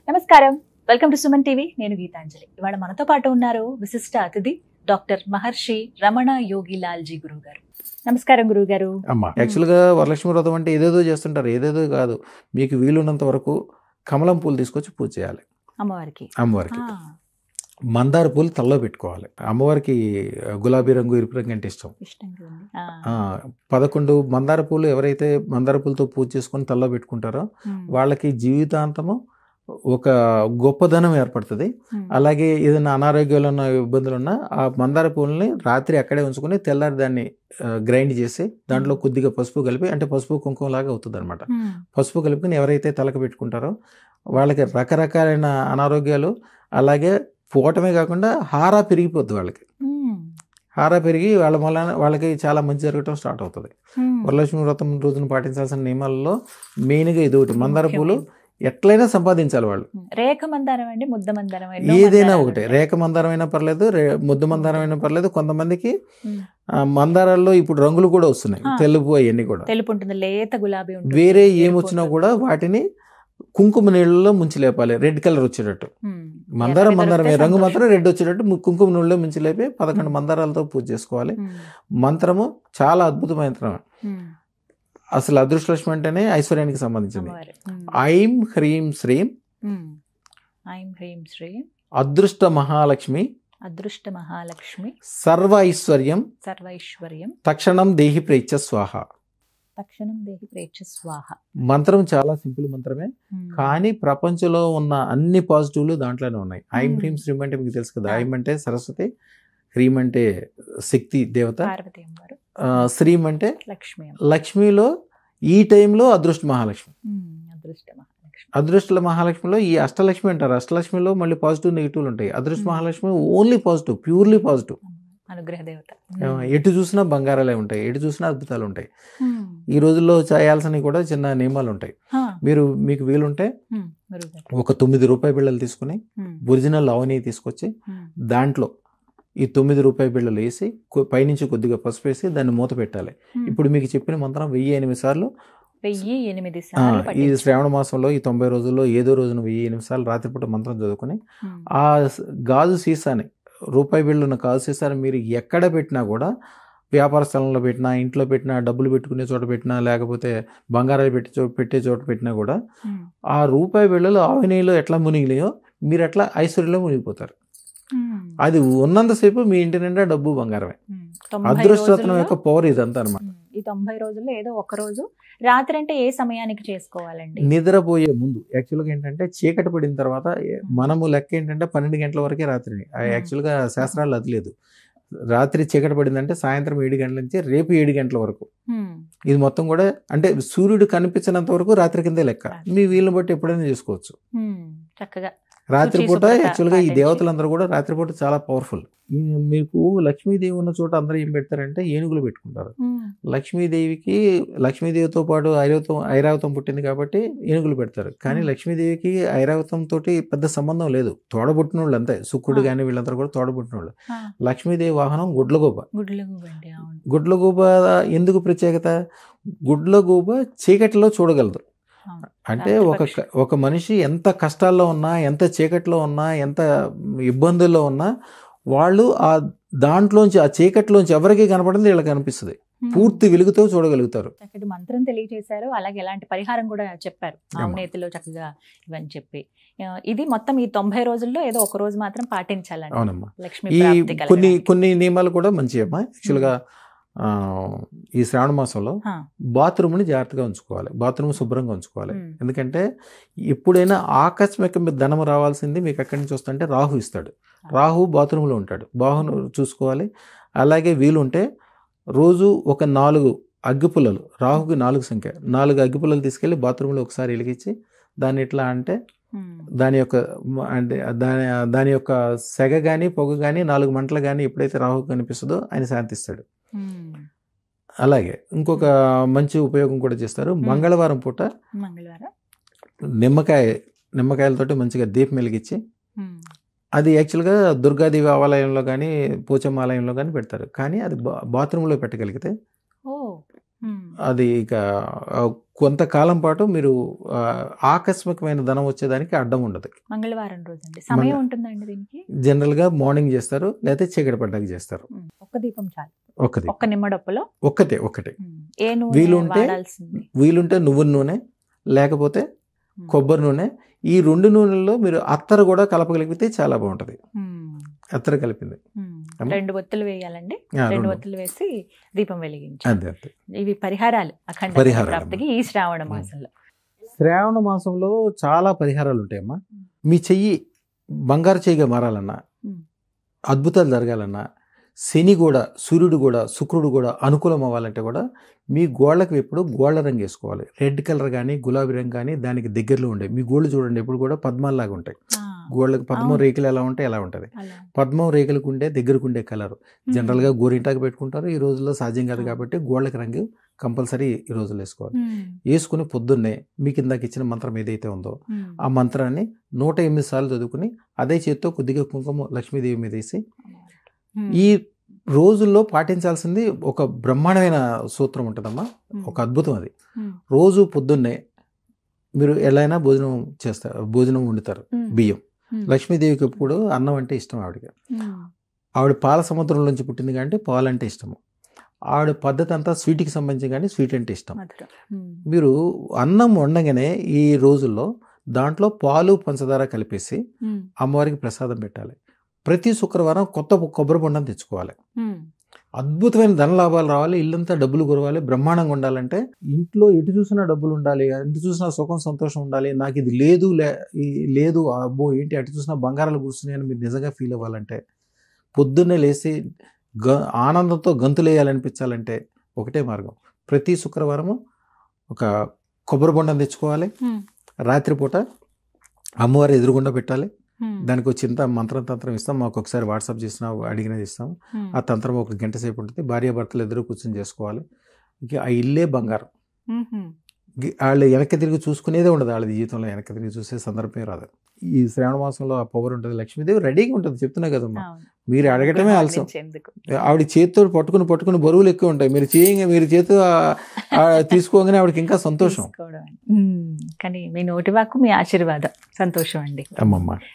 నమస్కారం, welcome to Suman TV. నేను గీతాంజలి. ఇవాళ మనతో పాటు ఉన్నారు విశిష్ట అతిథి డాక్టర్ మహర్షి రమణ యోగి లాల్జీ గురువు గారు. నమస్కారం గురువు గారు. అమ్మా, యాక్చువల్గా వరలక్ష్మి వ్రతం అంటే ఏదేదో చేస్తుంటారు. ఏదేదో కాదు, మీకు వీలున్నంత వరకు కమలం పూలు తీసుకొచ్చి పూజ చేయాలి అమ్మవారికి. మందార పూలు తలలో పెట్టుకోవాలి. అమ్మవారికి గులాబీ రంగు, ఎరుపు రంగు అంటే ఇష్టం. 11 మందార పూలు ఎవరైతే మందార పూలతో పూజ చేసుకొని తలలో పెట్టుకుంటారో వాళ్ళకి జీవితాంతము ఒక గొప్పదనం ఏర్పడుతుంది. అలాగే ఏదైనా అనారోగ్యాలు ఉన్న ఇబ్బందులు ఉన్నా ఆ మందార పూలని రాత్రి అక్కడే ఉంచుకొని తెల్లారి దాన్ని గ్రైండ్ చేసి దాంట్లో కొద్దిగా పసుపు కలిపి, అంటే పసుపు కుంకుమ లాగా అవుతుంది అనమాట. పసుపు కలుపుకొని ఎవరైతే తలకు పెట్టుకుంటారో వాళ్ళకి రకరకాలైన అనారోగ్యాలు, అలాగే పోవటమే కాకుండా హారా పెరిగిపోద్ది. వాళ్ళకి హారా పెరిగి వాళ్ళకి చాలా మంచి జరగటం స్టార్ట్ అవుతుంది. వరలక్ష్మి వ్రతం రోజున పాటించాల్సిన నియమాలలో మెయిన్గా ఇది ఒకటి. మందార పూలు ఎట్లయినా సంపాదించాలి వాళ్ళు. రేఖ మందారం అండి, ముద్ద మందారం, ఏదైనా ఒకటే. రేఖ మందారం అయినా పర్లేదు, ముద్ద మందారం అయినా పర్లేదు. కొంతమందికి మందారాల్లో ఇప్పుడు రంగులు కూడా వస్తున్నాయి, తెలుపు అవన్నీ కూడా. తెలుపు ఉంటుంది, లేత గులాబీ ఉంటుంది. వేరే ఏమొచ్చినా కూడా వాటిని కుంకుమ నీళ్ళలో ముంచి లేపాలి, రెడ్ కలర్ వచ్చేటట్టు. మందారమే రంగు మాత్రం రెడ్ వచ్చేటట్టు కుంకుమ నీళ్ళలో ముంచి లేపి 11 మందారాలతో పూజ చేసుకోవాలి. మంత్రము చాలా అద్భుతమైన మంత్రం. అసలు అదృష్టలక్ష్మి అంటేనే ఐశ్వర్యానికి సంబంధించింది. ఐం హ్రీం శ్రీం అదృష్ట మహాలక్ష్మి సర్వ ఐశ్వర్యం తక్షణం దేహి ప్రేచ్ఛ స్వాహ. మంత్రం చాలా సింపుల్ మంత్రమే, కానీ ప్రపంచంలో ఉన్న అన్ని పాజిటివ్లు దాంట్లోనే ఉన్నాయి. ఐం హ్రీం శ్రీం అంటే మీకు తెలుసు కదా. ఐం అంటే సరస్వతి, హ్రీం అంటే శక్తి దేవత, శ్రీం అంటే లక్ష్మిలో ఈ టైంలో అదృష్ట మహాలక్ష్మి. అదృష్ట మహాలక్ష్మిలో ఈ అష్టలక్ష్మి అంటారు. అష్టలక్ష్మిలో మళ్ళీ పాజిటివ్ నెగిటివ్లు ఉంటాయి. అదృష్ట Mahalakshmi only positive, purely positive. అనుగ్రహ దేవత. ఎటు చూసినా బంగారాలే ఉంటాయి, ఎటు చూసినా అద్భుతాలు ఉంటాయి. ఈ రోజుల్లో చేయాల్సినవి కూడా చిన్న నియమాలు ఉంటాయి. మీకు వీలుంటే ఒక 9 రూపాయి బిళ్ళలు తీసుకుని ఒరిజినల్ అవని తీసుకొచ్చి దాంట్లో ఈ 9 రూపాయి బిళ్ళలు వేసి పైనుంచి కొద్దిగా పసుపు వేసి దాన్ని మూత పెట్టాలి. ఇప్పుడు మీకు చెప్పిన మంత్రం 1008 సార్లు. ఈ శ్రావణ మాసంలో ఈ 90 రోజుల్లో ఏదో రోజున 1008 సార్లు రాత్రిపూట మంత్రం చదువుకుని ఆ గాజు సీసాని, రూపాయి బిళ్ళున్న గాజు సీసాని మీరు ఎక్కడ పెట్టినా కూడా, వ్యాపార స్థలంలో పెట్టినా, ఇంట్లో పెట్టినా, డబ్బులు పెట్టుకునే చోట పెట్టినా, లేకపోతే బంగారాలు పెట్టే చోట పెట్టినా కూడా ఆ రూపాయి బిళ్ళలు ఆవినీలో ఎట్లా మునిగినాయో మీరు అట్లా ఐశ్వర్యంలో మునిగిపోతారు. అది ఉన్నంతసేపు మీ ఇంటి నిండా డబ్బు బంగారమే. అదృష్టరత్నం యొక్క పవర్ ఇదంతా అనమాట. ఈ 90 రోజుల్లో ఏదో ఒక రోజు రాత్రి అంటే ఏ సమయానికి చేసుకోవాలండి? నిద్రపోయే ముందు. యాక్చువల్గా ఏంటంటే చీకటి పడిన తర్వాత మనము లెక్క ఏంటంటే 12 గంటల వరకే రాత్రి. యాక్చువల్గా శాస్త్రాలు అది లేదు. రాత్రి చీకటి పడిందంటే సాయంత్రం 7 గంటల నుంచి రేపు 7 గంటల వరకు. ఇది మొత్తం కూడా అంటే సూర్యుడు కనిపించినంత వరకు రాత్రి కిందే లెక్క. మీ వీళ్ళని బట్టి ఎప్పుడైనా చేసుకోవచ్చు చక్కగా. రాత్రిపూట యాక్చువల్గా ఈ దేవతలందరూ కూడా రాత్రిపూట చాలా పవర్ఫుల్. మీకు లక్ష్మీదేవి ఉన్న చోట అందరూ ఏం పెడతారంటే ఏనుగులు పెట్టుకుంటారు. లక్ష్మీదేవితో పాటు ఐరావతం పుట్టింది కాబట్టి ఏనుగులు పెడతారు. కానీ లక్ష్మీదేవికి ఐరావతం తోటి పెద్ద సంబంధం లేదు, తోడబుట్టిన వాళ్ళు అంతే. శుక్రుడు కానీ వీళ్ళందరూ కూడా తోడబుట్టిన వాళ్ళు. లక్ష్మీదేవి వాహనం గుడ్లగూబ. గుడ్లగూబ ఎందుకు ప్రత్యేకత? గుడ్లగూబ చీకటిలో చూడగలదు. అంటే ఒక మనిషి ఎంత కష్టాల్లో ఉన్నా, ఎంత చీకట్లో ఉన్నా, ఎంత ఇబ్బందుల్లో ఉన్నా వాళ్ళు ఆ దాంట్లోంచి, ఆ చీకట్లోంచి ఎవరికి కనపడింది వీళ్ళకి కనిపిస్తుంది. పూర్తి వెలుగుతో చూడగలుగుతారు. మంత్రం తెలియజేశారు, అలాగే ఎలాంటి పరిహారం కూడా చెప్పారు ఆవునేతిలో చక్కగా ఇవన్నీ చెప్పి. ఇది మొత్తం ఈ 90 రోజుల్లో ఏదో ఒక రోజు మాత్రం పాటించాలండి. అవునమ్మా. ఈ కొన్ని నియమాలు కూడా మంచివమ్మా. యాక్చువల్గా ఈ శ్రావణ మాసంలో బాత్రూమ్ని జాగ్రత్తగా ఉంచుకోవాలి, బాత్రూమ్ శుభ్రంగా ఉంచుకోవాలి. ఎందుకంటే ఎప్పుడైనా ఆకస్మిక ధనం రావాల్సింది మీకు ఎక్కడి నుంచి వస్తుంటే రాహు ఇస్తాడు. రాహు బాత్రూంలో ఉంటాడు, బాహును చూసుకోవాలి. అలాగే వీలుంటే రోజు ఒక 4 అగ్గిపుల్లలు, రాహుకి 4 సంఖ్య, 4 అగ్గిపుల్లలు తీసుకెళ్ళి బాత్రూంలో ఒకసారి వెలిగించి దాన్ని ఎట్లా అంటే దాని యొక్క సెగ కానీ పొగ కానీ 4 మంటలు కానీ ఎప్పుడైతే రాహు కనిపిస్తుందో ఆయన శాంతిస్తాడు. అలాగే ఇంకొక మంచి ఉపయోగం కూడా చేస్తారు. మంగళవారం పూట నిమ్మకాయలతోటి మంచిగా దీపం వెలిగించి, అది యాక్చువల్గా దుర్గాదేవి ఆలయంలో కానీ పోచమ్మ ఆలయంలో కానీ పెడతారు. కానీ అది బాత్రూంలో పెట్టగలిగితే అది ఇక కొంతకాలం పాటు మీరు ఆకస్మికమైన ధనం వచ్చేదానికి అడ్డం ఉండదు. మంగళవారం రోజు అండి, సమయం ఉంటుందండి దీనికి? జనరల్గా మార్నింగ్ చేస్తారు, లేకపోతే చీకటి పడ్డాక చేస్తారు. ఒక్క దీపం చాలు, ఒక్కది, ఒక్క నిమ్మడప్పులో ఒకటే. ఏ వీలుంటే నువ్వుల నూనె లేకపోతే కొబ్బరి నూనె, ఈ 2 నూనెల్లో మీరు అత్తరు కూడా కలపగలిగితే చాలా బాగుంటుంది. అత్తరు కలిపింది 2 ఒత్తులు వేయాలండి, 2 ఒత్తులు వేసి దీపం వెలిగించాలి. ఇవి పరిహారాలు అఖండ ప్రాప్తికి ఈ శ్రావణ మాసంలో. శ్రావణ మాసంలో చాలా పరిహారాలు ఉంటాయమ్మా. మీ చెయ్యి బంగారు చెయ్యిగా మారాలన్నా, అద్భుతాలు జరగాలన్నా, శని కూడా, సూర్యుడు కూడా, శుక్రుడు కూడా అనుకూలం అవ్వాలంటే కూడా మీ గోళ్ళకి ఎప్పుడు గోళ్ళ రంగు వేసుకోవాలి. రెడ్ కలర్ కానీ గులాబీ రంగు కానీ దానికి దగ్గరలో ఉండే. మీ గోళ్ళు చూడండి ఎప్పుడు కూడా పద్మాల్లాగా ఉంటాయి. గోళ్ళకి పద్మం రేకులు ఎలా ఉంటాయి అలా ఉంటుంది. పద్మం రేకులకు ఉండే దగ్గరకు ఉండే కలర్ జనరల్గా గోరింటాకు పెట్టుకుంటారు. ఈ రోజుల్లో సాధ్యం కాదు కాబట్టి గోళ్ళకి రంగు కంపల్సరీ ఈ రోజుల్లో వేసుకోవాలి. వేసుకుని పొద్దున్నే మీకు ఇందాక ఇచ్చిన మంత్రం ఏదైతే ఉందో ఆ మంత్రాన్ని 108 సార్లు చదువుకుని అదే చేత్తో కొద్దిగా కుంకుమ లక్ష్మీదేవి మీద వేసి, ఈ రోజుల్లో పాటించాల్సింది ఒక బ్రహ్మాండమైన సూత్రం ఉంటుందమ్మా, ఒక అద్భుతం అది. రోజు పొద్దున్నే మీరు ఎలా అయినా భోజనం వండుతారు, బియ్యం. లక్ష్మీదేవికి ఎప్పుడు అన్నం అంటే ఇష్టం ఆవిడకి. ఆవిడ పాల సముద్రం నుంచి పుట్టింది కాబట్టి పాలు అంటే ఇష్టము. ఆవిడ పద్ధతి అంతా స్వీట్కి సంబంధించి కానీ స్వీట్ అంటే ఇష్టం. మీరు అన్నం వండగానే ఈ రోజుల్లో దాంట్లో పాలు పంచదార కలిపేసి అమ్మవారికి ప్రసాదం పెట్టాలి. ప్రతి శుక్రవారం కొత్త కొబ్బరి బొండం తెచ్చుకోవాలి. అద్భుతమైన ధన లాభాలు రావాలి, ఇల్లంతా డబ్బులు కురవాలి, బ్రహ్మాండంగా ఉండాలంటే ఇంట్లో ఎటు చూసినా డబ్బులు ఉండాలి, ఎటు చూసినా సుఖం సంతోషం ఉండాలి. నాకు ఇది లేదు అబ్బో ఏంటి అటు చూసినా బంగారాలు కూర్చున్నాయని మీరు నిజంగా ఫీల్ అవ్వాలంటే, పొద్దున్నే లేచి ఆనందంతో గంతులు వేయాలనిపించాలంటే ఒకటే మార్గం. ప్రతి శుక్రవారము ఒక కొబ్బరి బొండం తెచ్చుకోవాలి. రాత్రిపూట అమ్మవారి ఎదురుగుండా పెట్టాలి. దానికి ఒక చింత మంత్రం ఇస్తాం. మాకు ఒకసారి వాట్సాప్ చేసినా అడిగినది ఇస్తాం. ఆ తంత్రం 1 గంట సేపు ఉంటుంది. భార్యాభర్తలు ఎదురు కూర్చొని చేసుకోవాలి. ఇక ఆ ఇల్లే బంగారం. వాళ్ళు వెనక్కి తిరిగి చూసుకునేదే ఉండదు. వాళ్ళ జీవితంలో వెనక్కి తిరిగి చూసే సందర్భమే రాదు. ఈ శ్రావణ మాసంలో ఆ పవర్ ఉంటుంది. లక్ష్మీదేవి రెడీగా ఉంటుంది. చెప్తున్నా కదమ్మా, మీరు అడగటమే ఆలస్యం. ఆవిడ చేతితో పట్టుకుని బరువులు ఎక్కువ ఉంటాయి. మీరు చేతితో తీసుకోగానే ఆవిడకి ఇంకా సంతోషం. కానీ మీ నోటి వాక్కు మీ ఆశీర్వాదం, సంతోషం అండి. అమ్మమ్మ.